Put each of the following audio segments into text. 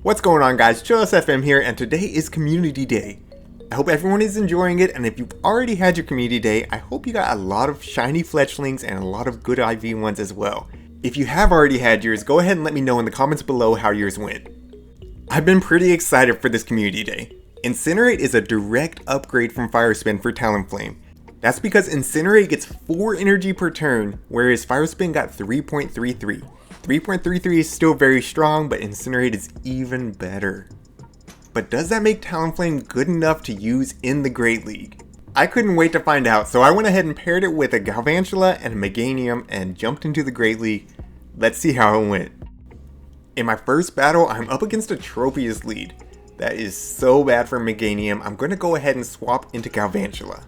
What's going on, guys? ChillisFM here, and today is Community Day. I hope everyone is enjoying it, and if you've already had your Community Day, I hope you got a lot of shiny fletchlings and a lot of good IV ones as well. If you have already had yours, go ahead and let me know in the comments below how yours went. I've been pretty excited for this Community Day. Incinerate is a direct upgrade from Fire Spin for Talonflame. That's because Incinerate gets 4 energy per turn, whereas Fire Spin got 3.33. 3.33 is still very strong, but Incinerate is even better. But does that make Talonflame good enough to use in the Great League? I couldn't wait to find out, so I went ahead and paired it with a Galvantula and a Meganium and jumped into the Great League. Let's see how it went. In my first battle, I'm up against a Tropius lead. That is so bad for Meganium. I'm going to go ahead and swap into Galvantula.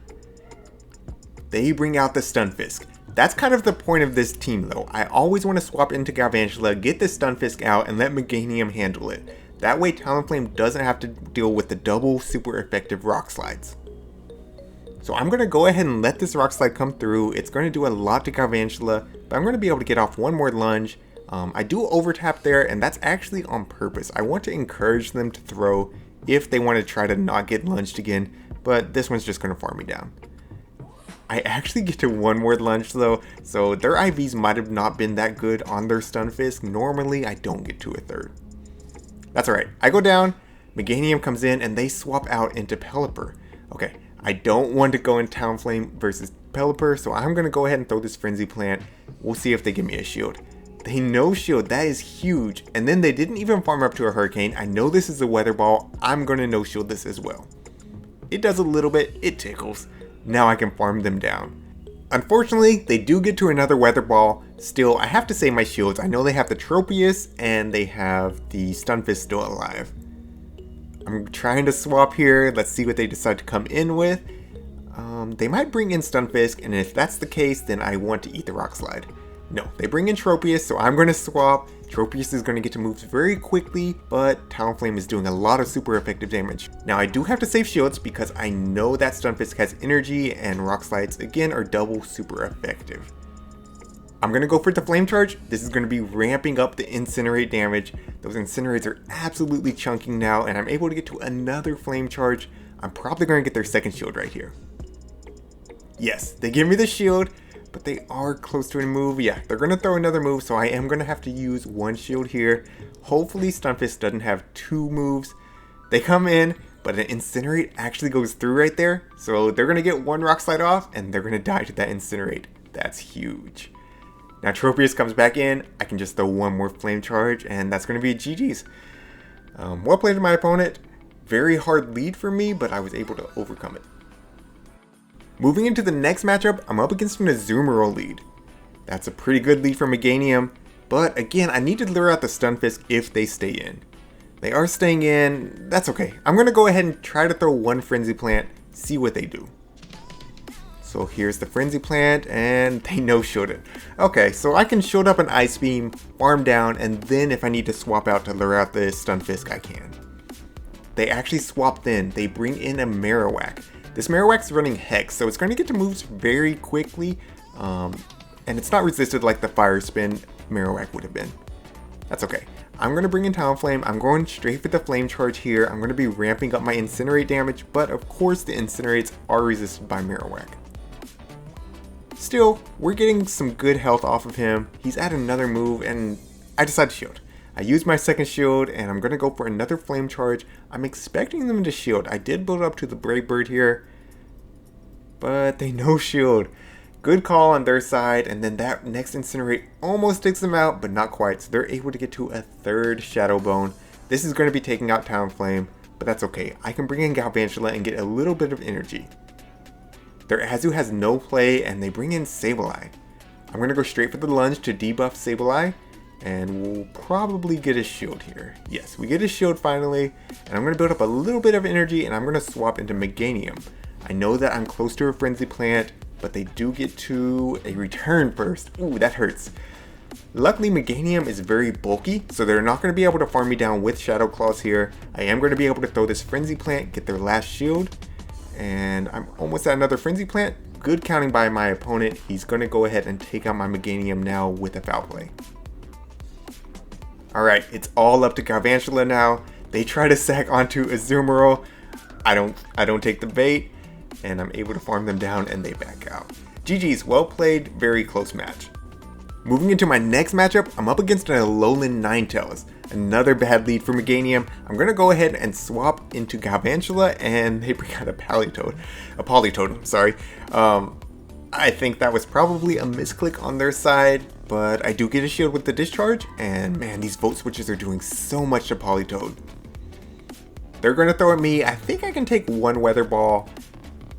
They bring out the Stunfisk. That's kind of the point of this team though. I always want to swap into Galvantula, get the Stunfisk out, and let Meganium handle it. That way Talonflame doesn't have to deal with the double super effective Rock Slides. So I'm going to go ahead and let this Rock Slide come through. It's going to do a lot to Galvantula, but I'm going to be able to get off one more lunge. I do overtap there, and that's actually on purpose. I want to encourage them to throw if they want to try to not get lunged again, but this one's just going to farm me down. I actually get to one more lunge though, so their IVs might have not been that good on their Stunfisk. Normally I don't get to a third. That's alright. I go down, Meganium comes in, and they swap out into Pelipper. Okay, I don't want to go in Talonflame versus Pelipper, so I'm going to go ahead and throw this Frenzy Plant. We'll see if they give me a shield. They no shield, that is huge. And then they didn't even farm up to a Hurricane. I know this is a Weather Ball, I'm going to no shield this as well. It does a little bit, it tickles. Now I can farm them down. Unfortunately, they do get to another Weather Ball. Still, I have to save my shields. I know they have the Tropius and they have the Stunfisk still alive. I'm trying to swap here. Let's see what they decide to come in with. They might bring in Stunfisk, and if that's the case, then I want to eat the Rock Slide. No, they bring in Tropius, so I'm going to swap. Tropius is going to get to move very quickly, but Talonflame is doing a lot of super effective damage. Now I do have to save shields because I know that Stunfisk has energy and Rock Slides again are double super effective. I'm going to go for the Flame Charge. This is going to be ramping up the Incinerate damage. Those Incinerates are absolutely chunking now, and I'm able to get to another Flame Charge. I'm probably going to get their second shield right here. Yes, they give me the shield. But they are close to a move. Yeah, they're going to throw another move, so I am going to have to use one shield here. Hopefully Stunfisk doesn't have 2 moves. They come in, but an Incinerate actually goes through right there. So they're going to get 1 Rock Slide off, and they're going to die to that Incinerate. That's huge. Now Tropius comes back in. I can just throw one more Flame Charge, and that's going to be a GG's. Well played to my opponent. Very hard lead for me, but I was able to overcome it. Moving into the next matchup, I'm up against an Azumarill lead. That's a pretty good lead for Meganium, but again, I need to lure out the Stunfisk if they stay in. They are staying in, that's okay. I'm going to go ahead and try to throw one Frenzy Plant, see what they do. So here's the Frenzy Plant, and they no-shield it. Okay, so I can shield up an Ice Beam, farm down, and then if I need to swap out to lure out the Stunfisk, I can. They actually swapped in, they bring in a Marowak. This Marowak's running Hex, so it's going to get to moves very quickly, and it's not resisted like the Fire Spin Marowak would have been. That's okay. I'm going to bring in Talonflame. I'm going straight for the Flame Charge here. I'm going to be ramping up my Incinerate damage, but of course the Incinerates are resisted by Marowak. Still, we're getting some good health off of him. He's at another move, and I decide to shield. I use my second shield, and I'm going to go for another Flame Charge. I'm expecting them to shield. I did build up to the Brave Bird here, but they no shield. Good call on their side, and then that next Incinerate almost takes them out, but not quite. So they're able to get to a third Shadow Bone. This is going to be taking out Talonflame, but that's okay. I can bring in Galvantula and get a little bit of energy. Their Azu has no play, and they bring in Sableye. I'm going to go straight for the lunge to debuff Sableye. And we'll probably get a shield here. Yes, we get a shield finally. And I'm going to build up a little bit of energy, and I'm going to swap into Meganium. I know that I'm close to a Frenzy Plant, but they do get to a return first. Ooh, that hurts. Luckily, Meganium is very bulky, so they're not going to be able to farm me down with Shadow Claws here. I am going to be able to throw this Frenzy Plant, get their last shield. And I'm almost at another Frenzy Plant. Good counting by my opponent. He's going to go ahead and take out my Meganium now with a Foul Play. Alright, it's all up to Galvantula now. They try to sack onto Azumarill. I don't take the bait, and I'm able to farm them down and they back out. GG's, well played, very close match. Moving into my next matchup, I'm up against an Alolan Ninetales. Another bad lead for Meganium. I'm going to go ahead and swap into Galvantula, and they bring out a Polytoad, sorry. I think that was probably a misclick on their side, but I do get a shield with the discharge, and man, these Volt Switches are doing so much to Polytoad. They're going to throw at me. I think I can take one Weather Ball.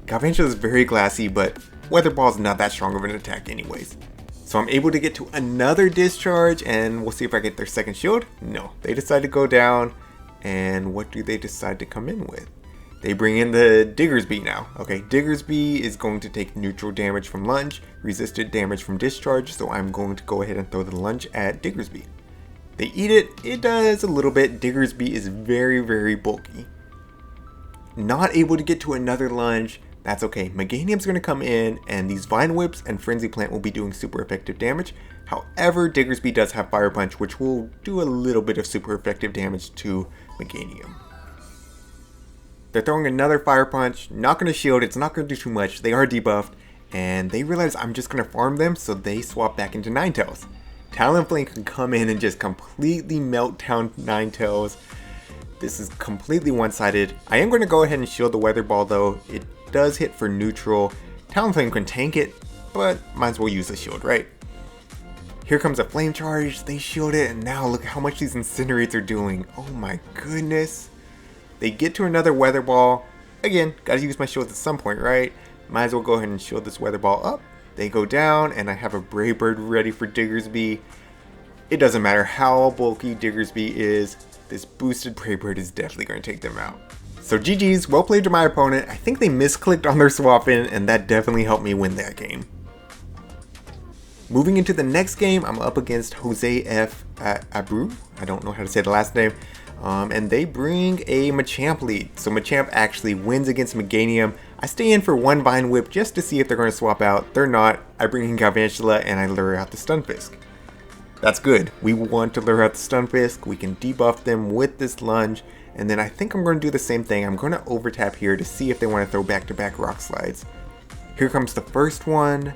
Galvantula is very glassy, but Weather Ball is not that strong of an attack anyways. So I'm able to get to another discharge, and we'll see if I get their second shield. No, they decide to go down, and what do they decide to come in with? They bring in the Diggersby now. Okay, Diggersby is going to take neutral damage from lunge, resisted damage from discharge, so I'm going to go ahead and throw the lunge at Diggersby. They eat it, it does a little bit. Diggersby is very, very bulky. Not able to get to another lunge. That's okay. Meganium's going to come in, and these Vine Whips and Frenzy Plant will be doing super effective damage. However, Diggersby does have Fire Punch, which will do a little bit of super effective damage to Meganium. They're throwing another Fire Punch, not going to shield, it's not going to do too much. They are debuffed, and they realize I'm just going to farm them, so they swap back into Ninetales. Talonflame can come in and just completely melt down Ninetales. This is completely one-sided. I am going to go ahead and shield the Weather Ball though. It does hit for neutral. Talonflame can tank it, but might as well use the shield, right? Here comes a Flame Charge, they shield it, and now look how much these Incinerates are doing. Oh my goodness. They get to another Weather Ball. Again, gotta use my shield at some point, right? Might as well go ahead and shield this Weather Ball up. They go down, and I have a Brave Bird ready for Diggersby. It doesn't matter how bulky Diggersby is, this boosted Brave Bird is definitely going to take them out. So GG's, well played to my opponent. I think they misclicked on their swap in, and that definitely helped me win that game. Moving into the next game, I'm up against Jose F. Abreu. I don't know how to say the last name. And they bring a Machamp lead. So Machamp actually wins against Meganium. I stay in for one Vine Whip just to see if they're going to swap out. They're not. I bring in Galvantula and I lure out the Stunfisk. That's good. We want to lure out the Stunfisk. We can debuff them with this lunge. And then I think I'm going to do the same thing. I'm going to overtap here to see if they want to throw back-to-back Rock Slides. Here comes the first one.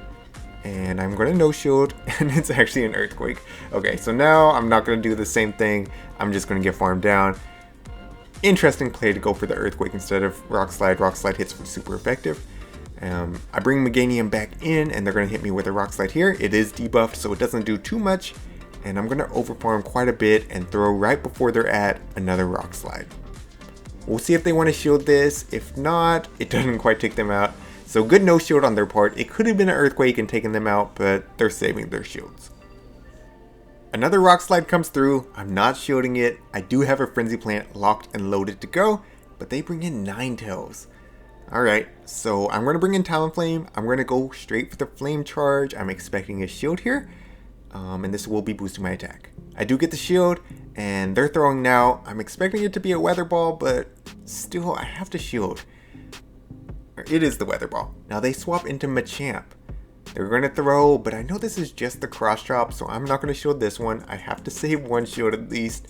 And I'm going to no shield. And it's actually an Earthquake. Okay, so now I'm not going to do the same thing. I'm just going to get farmed down. Interesting play to go for the Earthquake instead of Rock Slide. Rock Slide hits super effective. I bring Meganium back in, and they're going to hit me with a Rock Slide here. It is debuffed, so it doesn't do too much. And I'm going to overfarm quite a bit and throw right before they're at another Rock Slide. We'll see if they want to shield this. If not, it doesn't quite take them out. So good no shield on their part. It could have been an Earthquake and taken them out, but they're saving their shields. Another Rock Slide comes through. I'm not shielding it. I do have a Frenzy Plant locked and loaded to go, but they bring in Ninetales. Alright, so I'm going to bring in Talonflame. I'm going to go straight for the Flame Charge. I'm expecting a shield here. And this will be boosting my attack. I do get the shield, and they're throwing now. I'm expecting it to be a Weather Ball, but still I have to shield. It is the Weather Ball. Now they swap into Machamp. They're going to throw, but I know this is just the cross drop, so I'm not going to shield this one. I have to save one shield at least,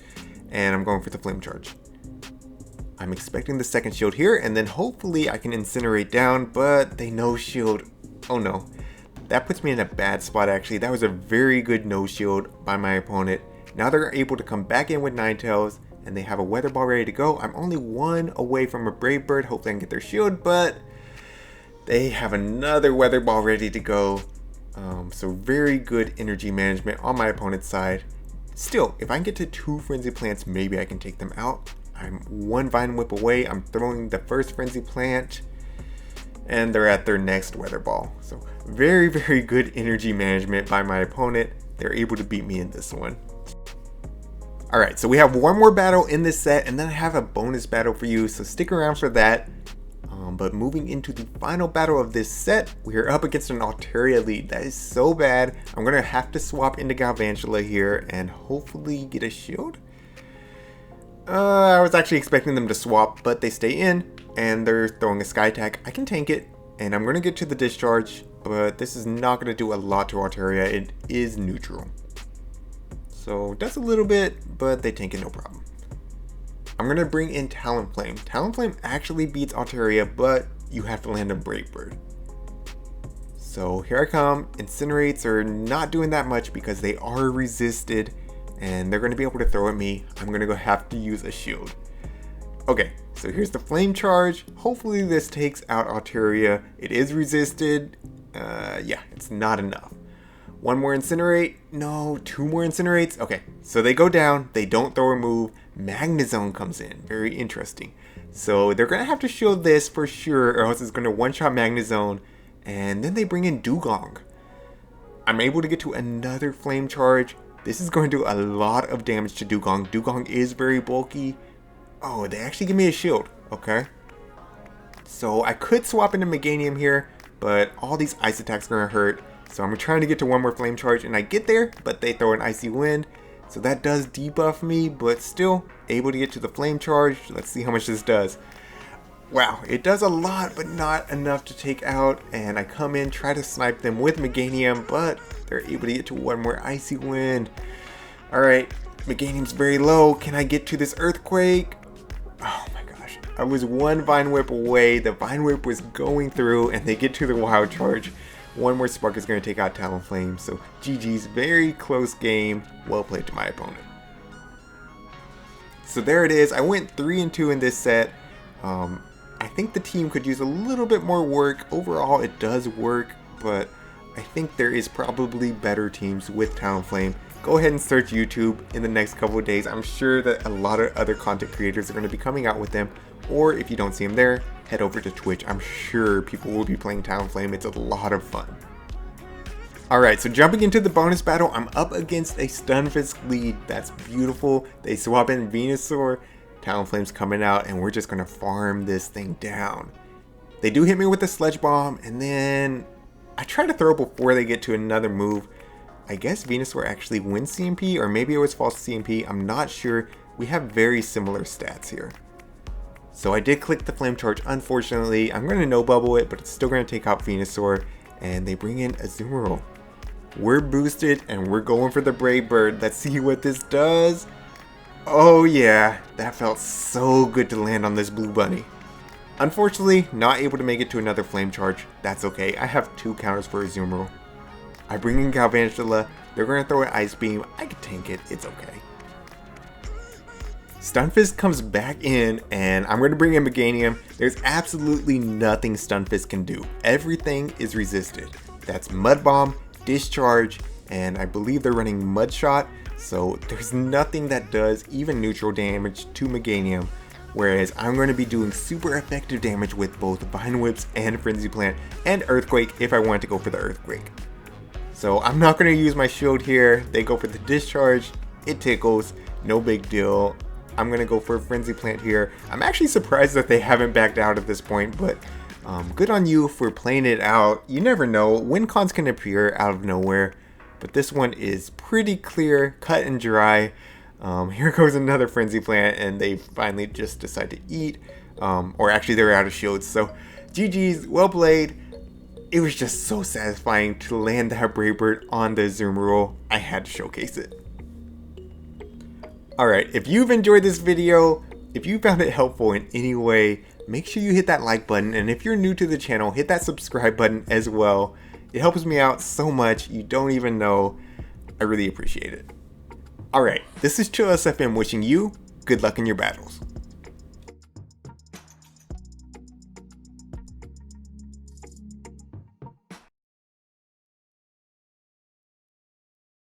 and I'm going for the Flame Charge. I'm expecting the second shield here, and then hopefully I can Incinerate down, but they no shield. Oh no. That puts me in a bad spot actually. That was a very good no shield by my opponent. Now they're able to come back in with Ninetales, and they have a Weather Ball ready to go. I'm only one away from a Brave Bird. Hopefully I can get their shield, but they have another Weather Ball ready to go. So very good energy management on my opponent's side. Still, if I can get to 2 Frenzy Plants, maybe I can take them out. I'm one Vine Whip away. I'm throwing the first Frenzy Plant, and they're at their next Weather Ball. So very, very good energy management by my opponent. They're able to beat me in this one. Alright, so we have one more battle in this set, and then I have a bonus battle for you, so stick around for that. But moving into the final battle of this set, we are up against an Altaria lead. That is so bad. I'm going to have to swap into Galvantula here and hopefully get a shield. I was actually expecting them to swap, but they stay in, and they're throwing a Sky Attack. I can tank it, and I'm going to get to the Discharge, but this is not going to do a lot to Altaria. It is neutral. So does a little bit, but they tank it no problem. I'm going to bring in Talonflame. Talonflame actually beats Altaria, but you have to land a Brave Bird. So here I come. Incenerates are not doing that much because they are resisted and they're going to be able to throw at me. I'm going to have to use a shield. Okay, so here's the Flame Charge. Hopefully this takes out Altaria. It is resisted. Yeah, it's not enough. One more Incinerate. No, two more Incinerates. Okay, so they go down. They don't throw a move. Magnezone comes in. Very interesting. So they're going to have to shield this for sure, or else it's going to one-shot Magnezone. And then they bring in Dugong. I'm able to get to another Flame Charge. This is going to do a lot of damage to Dugong. Dugong is very bulky. Oh, they actually give me a shield. Okay. So I could swap into Meganium here, but all these ice attacks are going to hurt. So I'm trying to get to one more Flame Charge, and I get there, but they throw an Icy Wind. So that does debuff me, but still able to get to the Flame Charge. Let's see how much this does. Wow, it does a lot, but not enough to take out. And I come in, try to snipe them with Meganium, but they're able to get to one more Icy Wind. Alright, Meganium's very low. Can I get to this Earthquake? Oh my gosh, I was one Vine Whip away. The Vine Whip was going through, and they get to the Wild Charge. One more Spark is going to take out Talonflame. So GG's, very close game. Well played to my opponent. So there it is. I went 3-2 in this set. I think the team could use a little bit more work. Overall, it does work, but I think there is probably better teams with Talonflame. Go ahead and search YouTube in the next couple of days. I'm sure that a lot of other content creators are going to be coming out with them. Or if you don't see them there, head over to Twitch. I'm sure people will be playing Talonflame. It's a lot of fun. Alright, so jumping into the bonus battle, I'm up against a Stunfisk lead. That's beautiful. They swap in Venusaur. Talonflame's coming out, and we're just going to farm this thing down. They do hit me with a Sludge Bomb, and then I try to throw before they get to another move. I guess Venusaur actually wins CMP, or maybe it was false CMP. I'm not sure. We have very similar stats here. So I did click the Flame Charge, unfortunately. I'm going to no bubble it, but it's still going to take out Venusaur, and they bring in Azumarill. We're boosted, and we're going for the Brave Bird. Let's see what this does. Oh yeah, that felt so good to land on this Blue Bunny. Unfortunately, not able to make it to another Flame Charge. That's okay, I have 2 counters for Azumarill. I bring in Galvantula, they're going to throw an Ice Beam. I can tank it, it's okay. Stunfisk comes back in, and I'm going to bring in Meganium. There's absolutely nothing Stunfisk can do. Everything is resisted. That's Mud Bomb, Discharge, and I believe they're running Mud Shot. So there's nothing that does even neutral damage to Meganium, whereas I'm going to be doing super effective damage with both Vine Whips and Frenzy Plant and Earthquake if I want to go for the Earthquake. So I'm not going to use my shield here. They go for the Discharge. It tickles. No big deal. I'm going to go for a Frenzy Plant here. I'm actually surprised that they haven't backed out at this point, but good on you for playing it out. You never know. Win cons can appear out of nowhere. But this one is pretty clear, cut and dry. Here goes another Frenzy Plant, and they finally just decide to eat. Or actually, they're out of shields. So, GG's, well played. It was just so satisfying to land that Brave Bird on the Azumarill. I had to showcase it. Alright, if you've enjoyed this video, if you found it helpful in any way, make sure you hit that like button. And if you're new to the channel, hit that subscribe button as well. It helps me out so much, you don't even know. I really appreciate it. Alright, this is ChillisFM wishing you good luck in your battles.